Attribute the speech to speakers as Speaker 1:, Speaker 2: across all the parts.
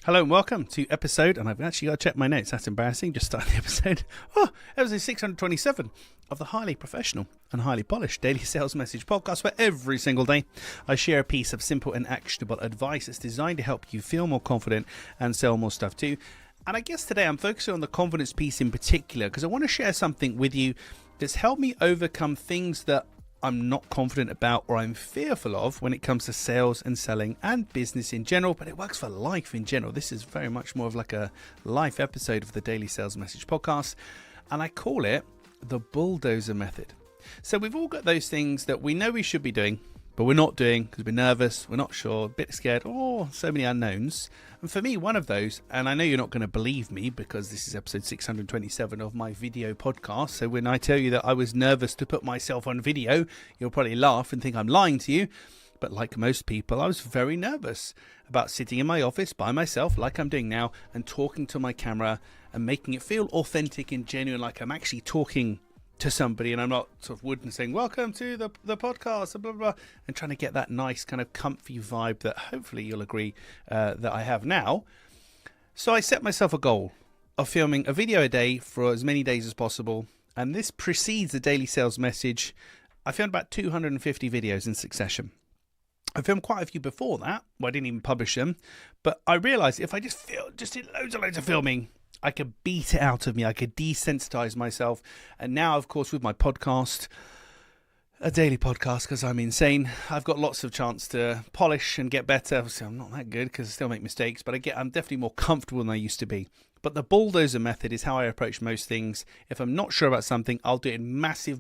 Speaker 1: Hello and welcome to episode, and I've actually got to check my notes, that's embarrassing, just starting the episode. Episode 627 of the highly professional and highly polished Daily Sales Message podcast, where every single day I share a piece of simple and actionable advice that's designed to help you feel more confident and sell more stuff too. And I guess today I'm focusing on the confidence piece in particular, because I want to share something with you that's helped me overcome things that I'm not confident about or I'm fearful of when it comes to sales and selling and business in general, but it works for life in general. This is very much more of like a life episode of the Daily Sales Message podcast, and I call it the bulldozer method. So we've all got those things that we know we should be doing, but we're not doing because we're nervous, we're not sure, a bit scared, so many unknowns. And for me, one of those, and I know you're not going to believe me because this is episode 627 of my video podcast, so when I tell you that I was nervous to put myself on video, you'll probably laugh and think I'm lying to you. But like most people, I was very nervous about sitting in my office by myself, like I'm doing now, and talking to my camera and making it feel authentic and genuine, like I'm actually talking to somebody and I'm not sort of wooden saying welcome to the podcast, blah, blah, blah, and trying to get that nice kind of comfy vibe that hopefully you'll agree that I have now. So I set myself a goal of filming a video a day for as many days as possible, and this precedes the Daily Sales Message. I filmed about 250 videos in succession. I filmed quite a few before that. Well, I didn't even publish them, but I realized if I just did loads of filming, I could beat it out of me. I could desensitize myself. And now, of course, with my podcast, a daily podcast, because I'm insane, I've got lots of chance to polish and get better. Obviously, I'm not that good because I still make mistakes, but I'm definitely more comfortable than I used to be. But the bulldozer method is how I approach most things. If I'm not sure about something, I'll do it in massive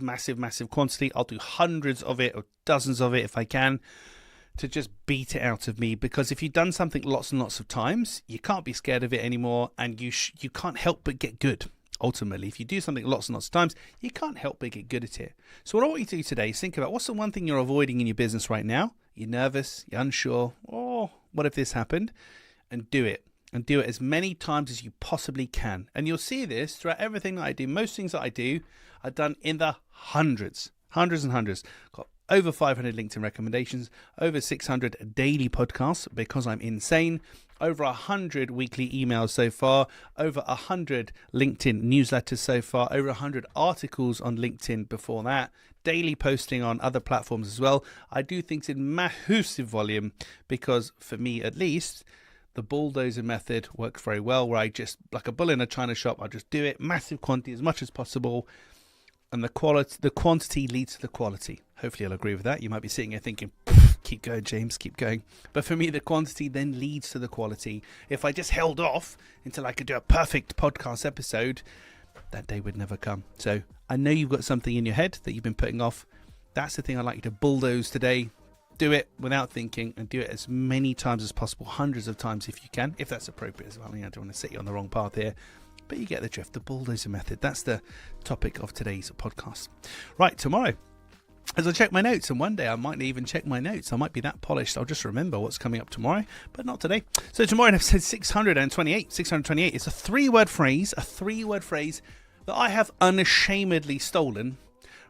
Speaker 1: quantity. I'll do hundreds of it or dozens of it if I can, to just beat it out of me. Because if you've done something lots and lots of times, you can't be scared of it anymore, and you can't help but get good. Ultimately, if you do something lots and lots of times, you can't help but get good at it. So what I want you to do today is think about what's the one thing you're avoiding in your business right now. You're nervous, you're unsure, what if this happened? And do it. And do it as many times as you possibly can. And you'll see this throughout everything that I do. Most things that I do are done in the hundreds and hundreds. Got over 500 LinkedIn recommendations, over 600 daily podcasts because I'm insane, over 100 weekly emails so far, over 100 LinkedIn newsletters so far, over 100 articles on LinkedIn before that, daily posting on other platforms as well. I do things in massive volume because, for me at least, the bulldozer method works very well, where I just, like a bull in a china shop, I just do it, massive quantity, as much as possible. And the quantity leads to the quality. Hopefully you'll agree with that. You might be sitting here thinking, keep going, James, keep going. But for me, the quantity then leads to the quality. If I just held off until I could do a perfect podcast episode, that day would never come. So I know you've got something in your head that you've been putting off. That's the thing I'd like you to bulldoze today. Do it without thinking, and do it as many times as possible, hundreds of times if you can, if that's appropriate as well. I don't want to set you on the wrong path here. But you get the drift, the bulldozer method. That's the topic of today's podcast. Right, tomorrow, as I check my notes, and one day I might even check my notes. I might be that polished, I'll just remember what's coming up tomorrow, but not today. So tomorrow in episode 628, it's a three-word phrase that I have unashamedly stolen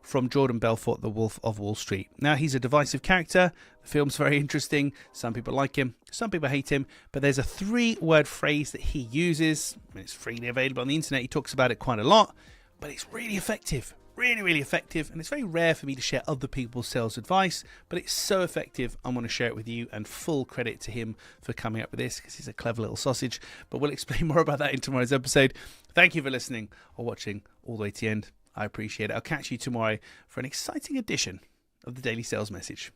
Speaker 1: from Jordan Belfort, the Wolf of Wall Street. Now, he's a divisive character. The film's very interesting. Some people like him, some people hate him, but there's a three-word phrase that he uses. It's freely available on the internet. He talks about it quite a lot, but it's really effective. Really effective, and it's very rare for me to share other people's sales advice, but it's so effective I want to share it with you, and full credit to him for coming up with this because he's a clever little sausage. But we'll explain more about that in tomorrow's episode. Thank you for listening or watching all the way to the end. I appreciate it. I'll catch you tomorrow for an exciting edition of the Daily Sales Message.